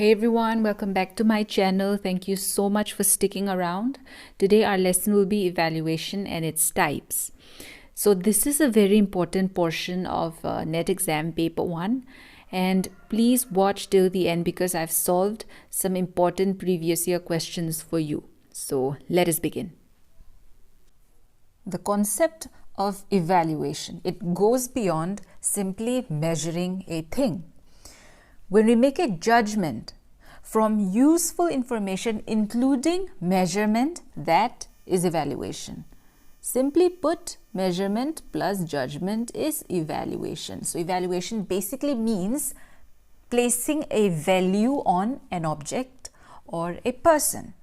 Hey everyone, welcome back to my channel. Thank you so much for sticking around. Today our lesson will be evaluation and its types. So this is a very important portion of NET exam paper 1, and please watch till the end because I've solved some important previous year questions for you. So let us begin. The concept of evaluation, it goes beyond simply measuring a thing. When we make a judgment from useful information, including measurement, that is evaluation. Simply put, measurement plus judgment is evaluation. So evaluation basically means placing a value on an object or a person.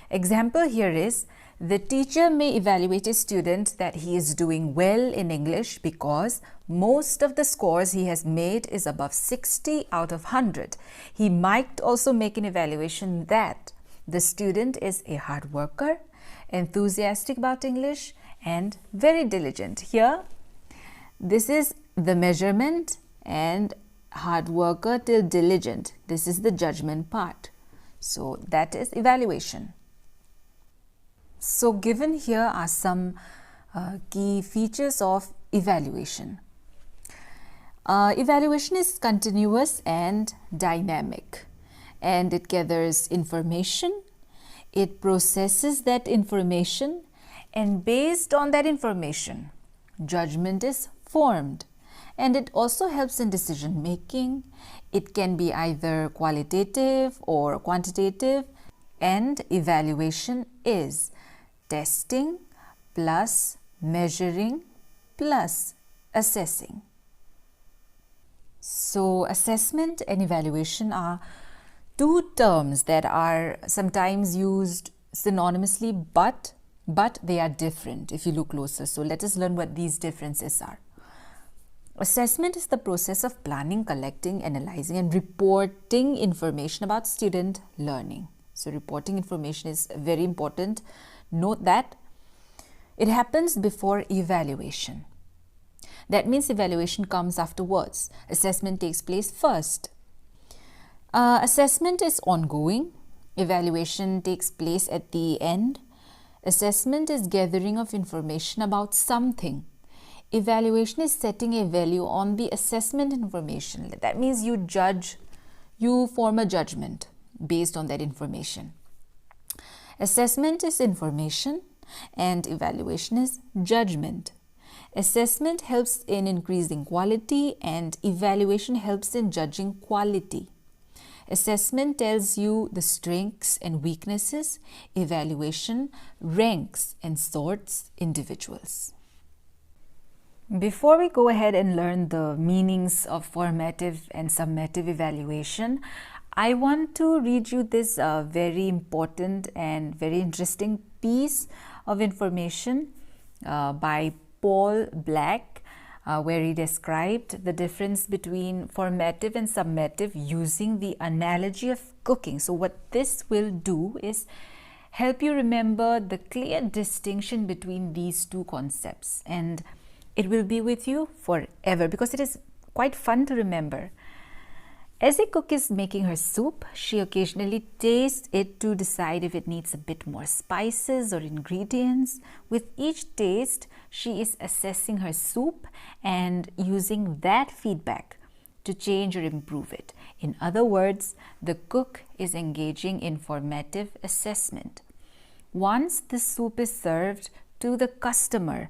Example here is, the teacher may evaluate a student that he is doing well in English because most of the scores he has made is above 60 out of 100. He might also make an evaluation that the student is a hard worker, enthusiastic about English, and very diligent. Here, this is the measurement, and hard worker till diligent. This is the judgment part. So that is evaluation. So given here are some key features of evaluation. Evaluation is continuous and dynamic, and it gathers information, it processes that information, and based on that information, judgment is formed, and it also helps in decision making. It can be either qualitative or quantitative, and evaluation is testing plus measuring plus assessing. So assessment and evaluation are two terms that are sometimes used synonymously, but they are different if you look closer. So let us learn what these differences are. Assessment is the process of planning, collecting, analyzing, and reporting information about student learning. So reporting information is very important. Note that it happens before evaluation. That means evaluation comes afterwards. Assessment takes place first. Assessment is ongoing. Evaluation takes place at the end. Assessment is gathering of information about something. Evaluation is setting a value on the assessment information. That means you form a judgment based on that information. Assessment is information and evaluation is judgment. Assessment helps in increasing quality and evaluation helps in judging quality. Assessment tells you the strengths and weaknesses. Evaluation ranks and sorts individuals. Before we go ahead and learn the meanings of formative and summative evaluation, I want to read you this very important and very interesting piece of information by Paul Black, where he described the difference between formative and summative using the analogy of cooking. So what this will do is help you remember the clear distinction between these two concepts, and it will be with you forever because it is quite fun to remember. As a cook is making her soup, she occasionally tastes it to decide if it needs a bit more spices or ingredients. With each taste, she is assessing her soup and using that feedback to change or improve it. In other words, the cook is engaging in formative assessment. Once the soup is served to the customer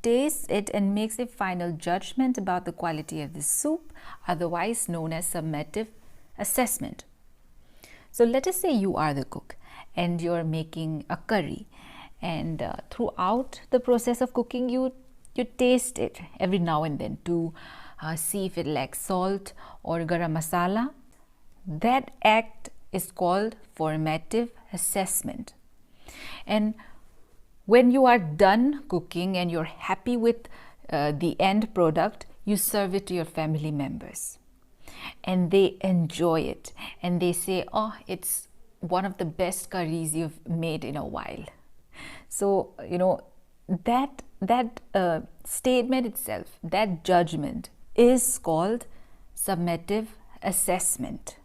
tastes it and makes a final judgment about the quality of the soup, otherwise known as summative assessment. So let us say you are the cook and you're making a curry, and throughout the process of cooking you taste it every now and then to see if it lacks salt or garam masala. That act is called formative assessment. And when you are done cooking and you're happy with the end product, you serve it to your family members and they enjoy it and they say, oh, it's one of the best curries you've made in a while. So, you know, that statement itself, that judgment is called summative assessment.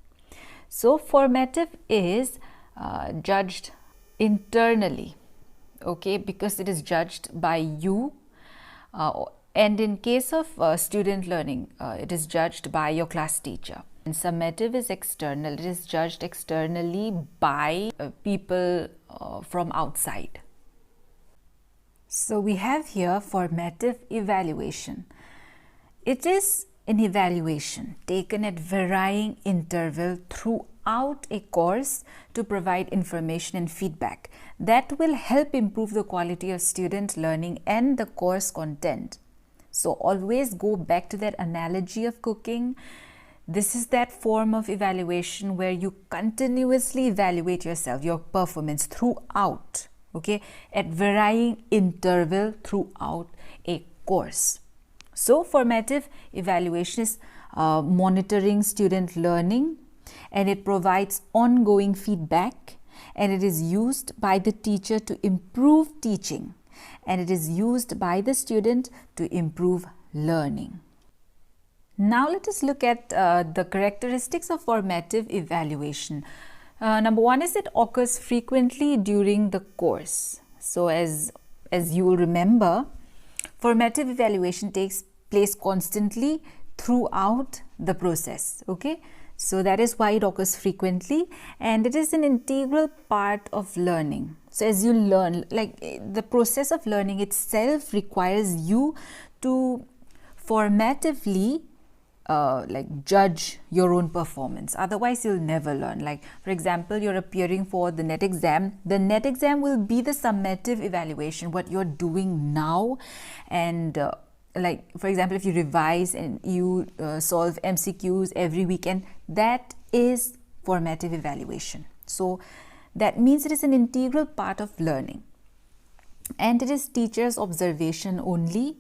So formative is judged internally, okay, because it is judged by you, and in case of student learning, it is judged by your class teacher. And summative is external. It is judged externally by people from outside. So we have here formative evaluation. It is an evaluation taken at varying interval throughout a course to provide information and feedback that will help improve the quality of student learning and the course content. So always go back to that analogy of cooking. This is that form of evaluation where you continuously evaluate yourself, your performance throughout, okay, at varying interval throughout a course. So formative evaluation is monitoring student learning, and it provides ongoing feedback, and it is used by the teacher to improve teaching, and it is used by the student to improve learning. Now let us look at the characteristics of formative evaluation. Number one is it occurs frequently during the course. So as you will remember, formative evaluation takes place constantly throughout the process, okay? So that is why it occurs frequently, and it is an integral part of learning. So as you learn, like the process of learning itself requires you to formatively judge your own performance. Otherwise you'll never learn. Like for example, you're appearing for the net exam. The net exam will be the summative evaluation, what you're doing now. And like for example, if you revise and you solve MCQs every weekend, that is formative evaluation. So that means it is an integral part of learning, and it is teacher's observation only,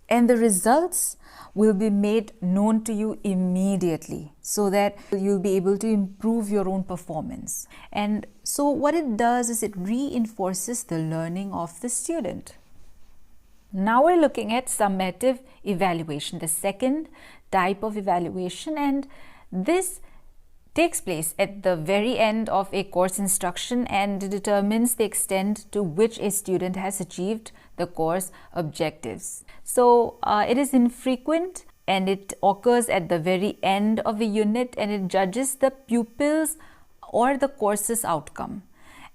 and the results will be made known to you immediately so that you'll be able to improve your own performance. And so what it does is it reinforces the learning of the student. Now we're looking at summative evaluation, the second type of evaluation, and this takes place at the very end of a course instruction and determines the extent to which a student has achieved the course objectives. So it is infrequent, and it occurs at the very end of a unit, and it judges the pupils or the course's outcome.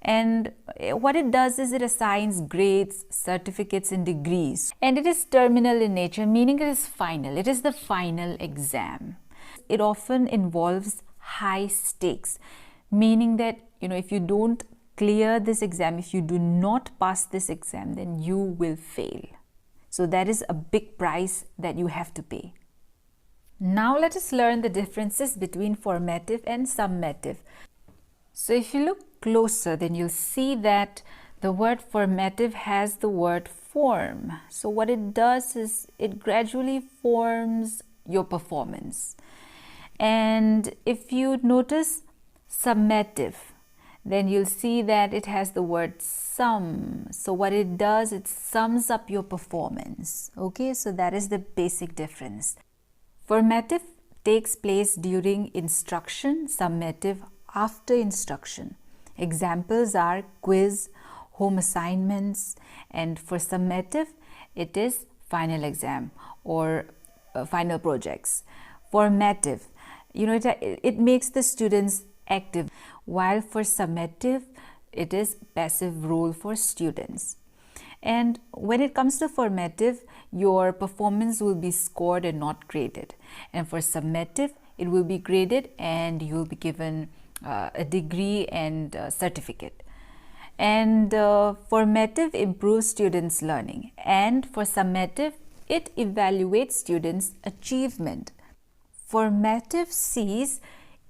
And what it does is it assigns grades, certificates and degrees, and it is terminal in nature, meaning it is final. It is the final exam. It often involves high stakes, meaning that if you don't clear this exam, if you do not pass this exam, then you will fail. So that is a big price that you have to pay. Now let us learn the differences between formative and summative. So if you look closer, then you'll see that the word formative has the word form. So what it does is it gradually forms your performance. And if you notice summative, then you'll see that it has the word sum. So what it does, it sums up your performance. Okay, so that is the basic difference. Formative takes place during instruction, summative after instruction. Examples are quiz, home assignments, and for summative, it is final exam or final projects. Formative, it makes the students active, while for summative, it is passive role for students. And when it comes to formative, your performance will be scored and not graded. And for summative, it will be graded and you will be given a degree and a certificate. And formative improves students' learning, and for summative, it evaluates students' achievement. Formative sees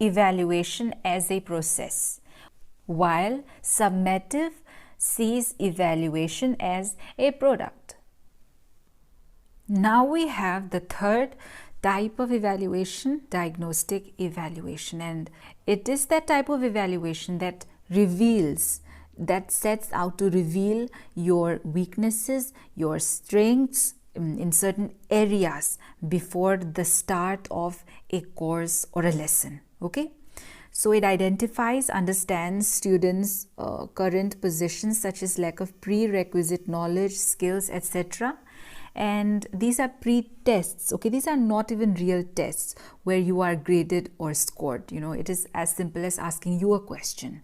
evaluation as a process, while summative sees evaluation as a product. Now we have the third type of evaluation, diagnostic evaluation, and it is that type of evaluation that sets out to reveal your weaknesses, your strengths in certain areas before the start of a course or a lesson. Okay, So it identifies, understands students' current positions such as lack of prerequisite knowledge, skills, etc. And these are pre-tests, okay? These are not even real tests where you are graded or scored. It is as simple as asking you a question.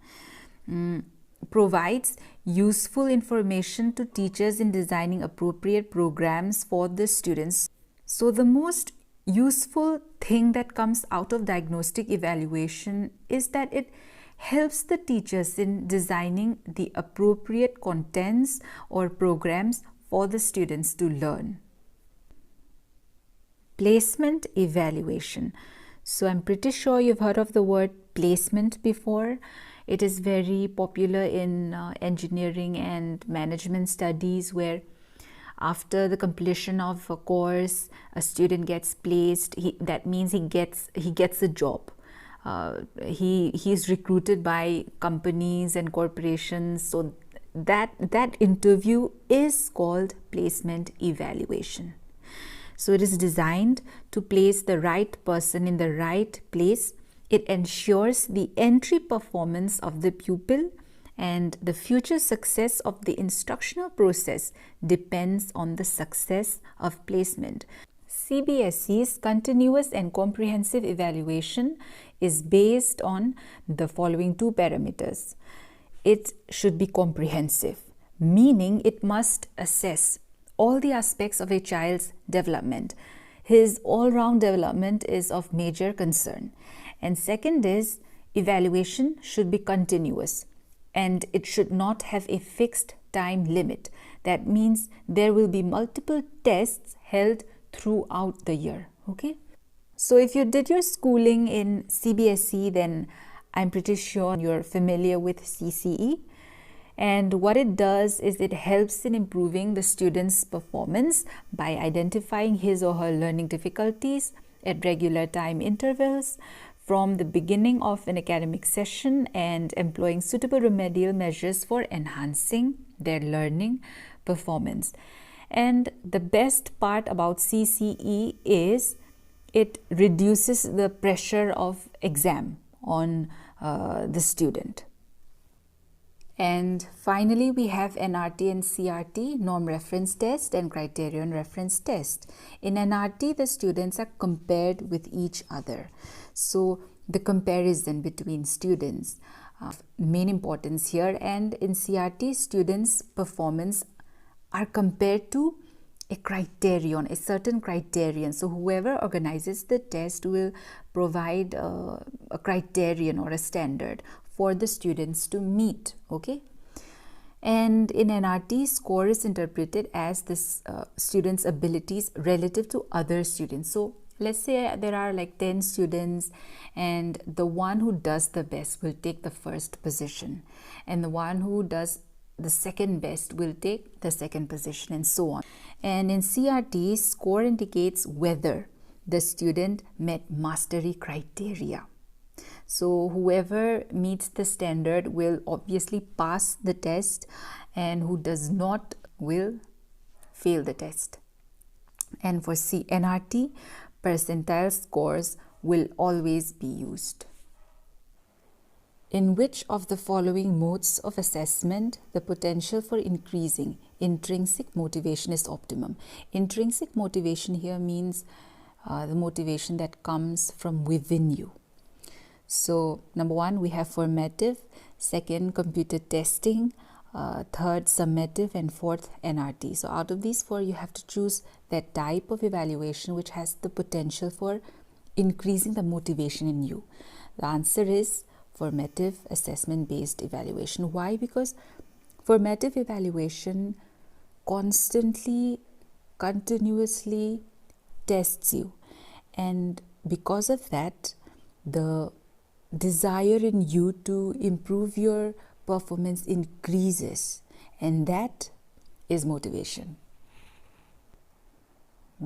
Provides useful information to teachers in designing appropriate programs for the students. So the most useful thing that comes out of diagnostic evaluation is that it helps the teachers in designing the appropriate contents or programs for the students to learn. Placement evaluation. So I'm pretty sure you've heard of the word placement before. It is very popular in engineering and management studies, where after the completion of a course, a student gets placed. That means he gets a job. He is recruited by companies and corporations. So that interview is called placement evaluation. So it is designed to place the right person in the right place. It ensures the entry performance of the pupil, and the future success of the instructional process depends on the success of placement. CBSE's continuous and comprehensive evaluation is based on the following two parameters. It should be comprehensive, meaning it must assess all the aspects of a child's development. His all-round development is of major concern. And second is, evaluation should be continuous, and it should not have a fixed time limit. That means there will be multiple tests held throughout the year. Okay? So if you did your schooling in CBSE, then I'm pretty sure you're familiar with CCE. And what it does is it helps in improving the student's performance by identifying his or her learning difficulties at regular time intervals from the beginning of an academic session, and employing suitable remedial measures for enhancing their learning performance. And the best part about CCE is it reduces the pressure of exam on the student. And finally, we have NRT and CRT, norm reference test and criterion reference test. In NRT, the students are compared with each other. So the comparison between students of main importance here, and in CRT, students' performance are compared to a criterion, a certain criterion. So whoever organizes the test will provide a criterion or a standard for the students to meet. Okay, and in NRT, score is interpreted as this student's abilities relative to other students. So let's say there are like 10 students, and the one who does the best will take the first position, and the one who does the second best will take the second position, and so on. And in CRT, score indicates whether the student met mastery criteria. So whoever meets the standard will obviously pass the test, and who does not will fail the test. And for NRT, percentile scores will always be used. In which of the following modes of assessment the potential for increasing intrinsic motivation is optimum? Intrinsic motivation here means the motivation that comes from within you. So number one, we have formative, second, computer testing, third, summative, and fourth, NRT. So out of these four, you have to choose that type of evaluation which has the potential for increasing the motivation in you. The answer is formative assessment-based evaluation. Why? Because formative evaluation constantly, continuously tests you, and because of that, the desire in you to improve your performance increases, and that is motivation.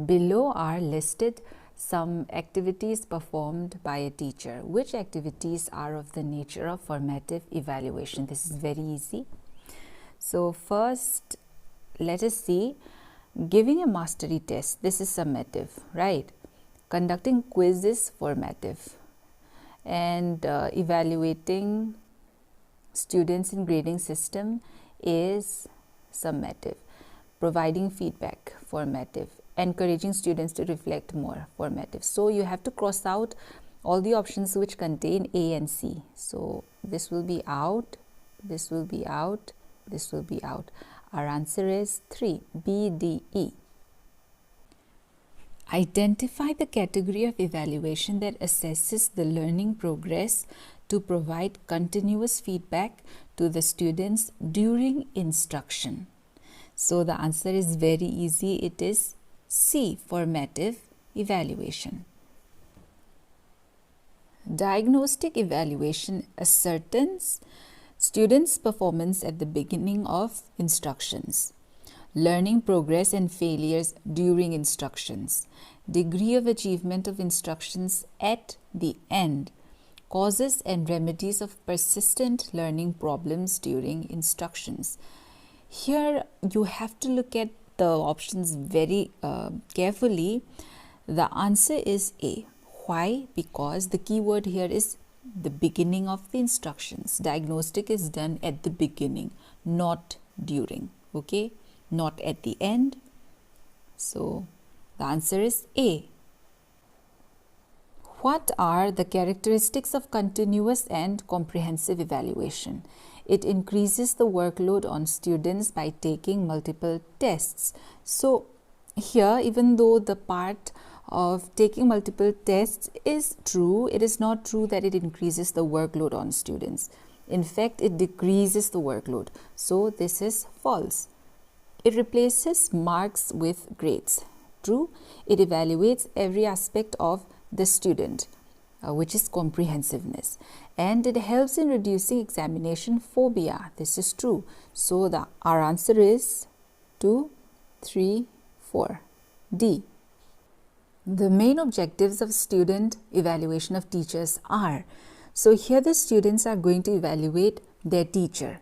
Below are listed some activities performed by a teacher. Which activities are of the nature of formative evaluation? This is very easy. So first, let us see, giving a mastery test, this is summative, right? Conducting quiz is formative. and evaluating students in grading system is summative. Providing feedback, formative. Encouraging students to reflect more, formative. So you have to cross out all the options which contain A and C. So this will be out, this will be out, this will be out. Our answer is 3, B, D, E. Identify the category of evaluation that assesses the learning progress to provide continuous feedback to the students during instruction. So the answer is very easy. It is C, formative evaluation. Diagnostic evaluation ascertains students' performance at the beginning of instructions, learning progress and failures during instructions, degree of achievement of instructions at the end, causes and remedies of persistent learning problems during instructions. Here you have to look at the options very carefully. The answer is A. Why? Because the key word here is the beginning of the instructions. Diagnostic is done at the beginning, not during, okay? Not at the end. So the answer is A. What are the characteristics of continuous and comprehensive evaluation? It increases the workload on students by taking multiple tests. So here, even though the part of taking multiple tests is true, it is not true that it increases the workload on students. In fact, it decreases the workload. So this is false. It replaces marks with grades. True. It evaluates every aspect of the student, which is comprehensiveness, and it helps in reducing examination phobia. This is true. So our answer is 2, 3, 4. D. The main objectives of student evaluation of teachers are. So here the students are going to evaluate their teacher.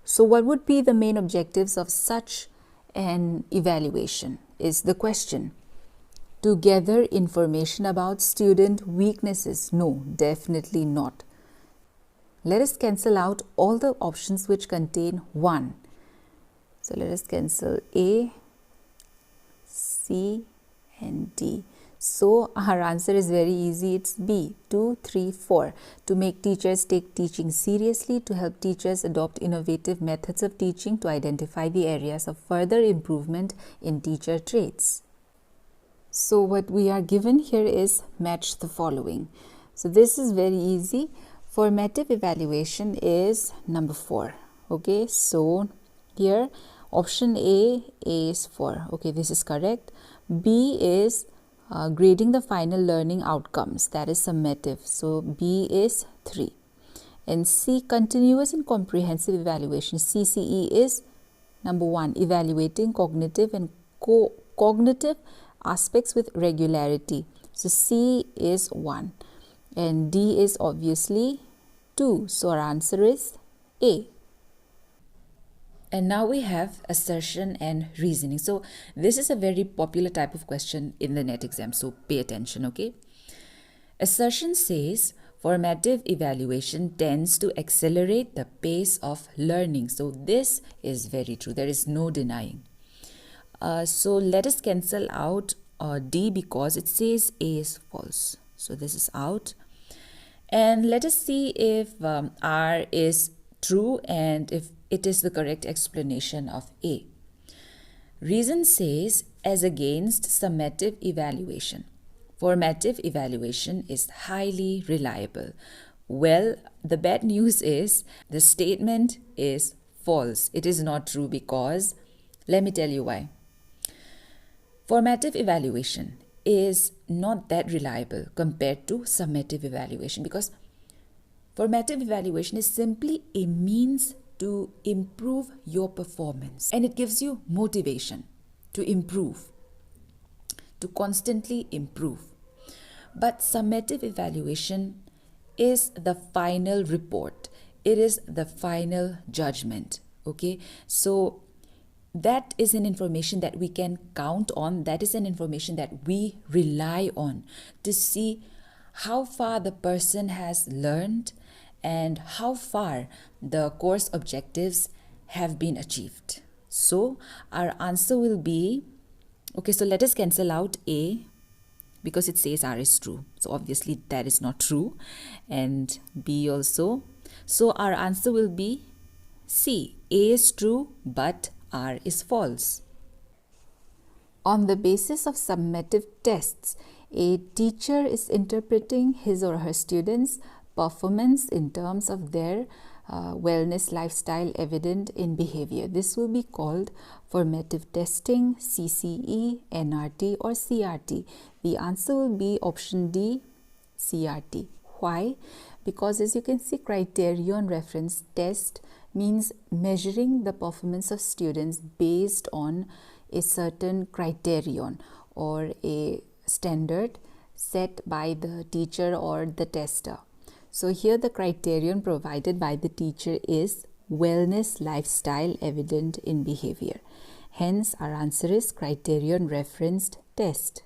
So what would be the main objectives of such an evaluation is the question. To gather information about student weaknesses? No, definitely not. Let us cancel out all the options which contain 1. So let us cancel A, C and D. So our answer is very easy. It's B, 2, 3, 4. To make teachers take teaching seriously, to help teachers adopt innovative methods of teaching, to identify the areas of further improvement in teacher traits. So what we are given here is match the following. So this is very easy. Formative evaluation is number 4. Okay, so here option A is 4. Okay, this is correct. B is grading the final learning outcomes, that is summative. So B is 3. And C, continuous and comprehensive evaluation, CCE, is number 1, evaluating cognitive and cognitive aspects with regularity. So C is 1 and D is obviously 2. So our answer is A. And now we have assertion and reasoning. So this is a very popular type of question in the NET exam. So pay attention, okay? Assertion says formative evaluation tends to accelerate the pace of learning. So this is very true. There is no denying. So let us cancel out D because it says A is false. So this is out. And let us see if R is true and if it is the correct explanation of A. Reason says as against summative evaluation. Formative evaluation is highly reliable. Well, the bad news is the statement is false. It is not true because, let me tell you why. Formative evaluation is not that reliable compared to summative evaluation because formative evaluation is simply a means to improve your performance and it gives you motivation to improve, to constantly improve. But summative evaluation is the final report. It is the final judgment. Okay, so that is an information that we can count on. That is an information that we rely on to see how far the person has learned and how far the course objectives have been achieved. So our answer will be, okay, so let us cancel out A because it says R is true. So obviously that is not true, and B also. So our answer will be C. A is true but R is false. On the basis of summative tests, a teacher is interpreting his or her students' performance in terms of their wellness lifestyle evident in behavior. This will be called formative testing, CCE, NRT or CRT. The answer will be option D, CRT. Why? Because as you can see, criterion reference test means measuring the performance of students based on a certain criterion or a standard set by the teacher or the tester. So here the criterion provided by the teacher is wellness lifestyle evident in behavior. Hence our answer is criterion referenced test.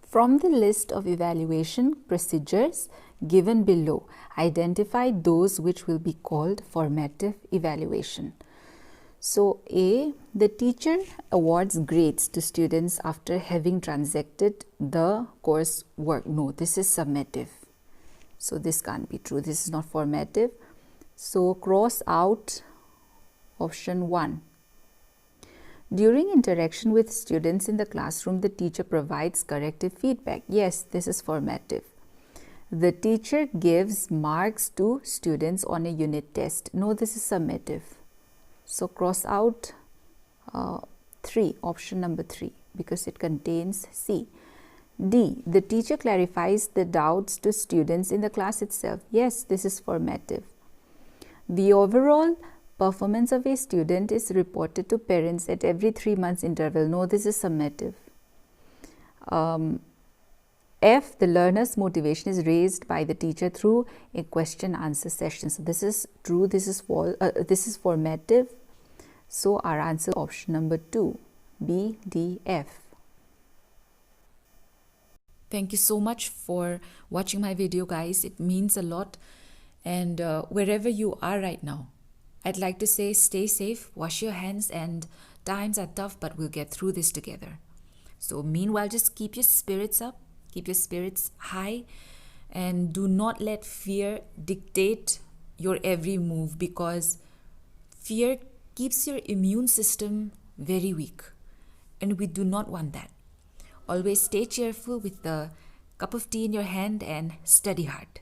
From the list of evaluation procedures given below, identify those which will be called formative evaluation. So A, the teacher awards grades to students after having transacted the course work. No, this is summative. So this can't be true. This is not formative. So cross out option 1. During interaction with students in the classroom, the teacher provides corrective feedback. Yes, this is formative. The teacher gives marks to students on a unit test. No, this is summative. So cross out 3, option number 3, because it contains C. D, the teacher clarifies the doubts to students in the class itself. Yes, this is formative. The overall performance of a student is reported to parents at every 3 months interval. No, this is summative. F, the learner's motivation is raised by the teacher through a question answer session. So this is true, this is false, this is formative. So our answer option number 2, B, D, F. Thank you so much for watching my video, guys. It means a lot. And wherever you are right now, I'd like to say stay safe, wash your hands, and times are tough, but we'll get through this together. So meanwhile, just keep your spirits up, keep your spirits high, and do not let fear dictate your every move, because fear keeps your immune system very weak, and we do not want that. Always stay cheerful with the cup of tea in your hand and study hard.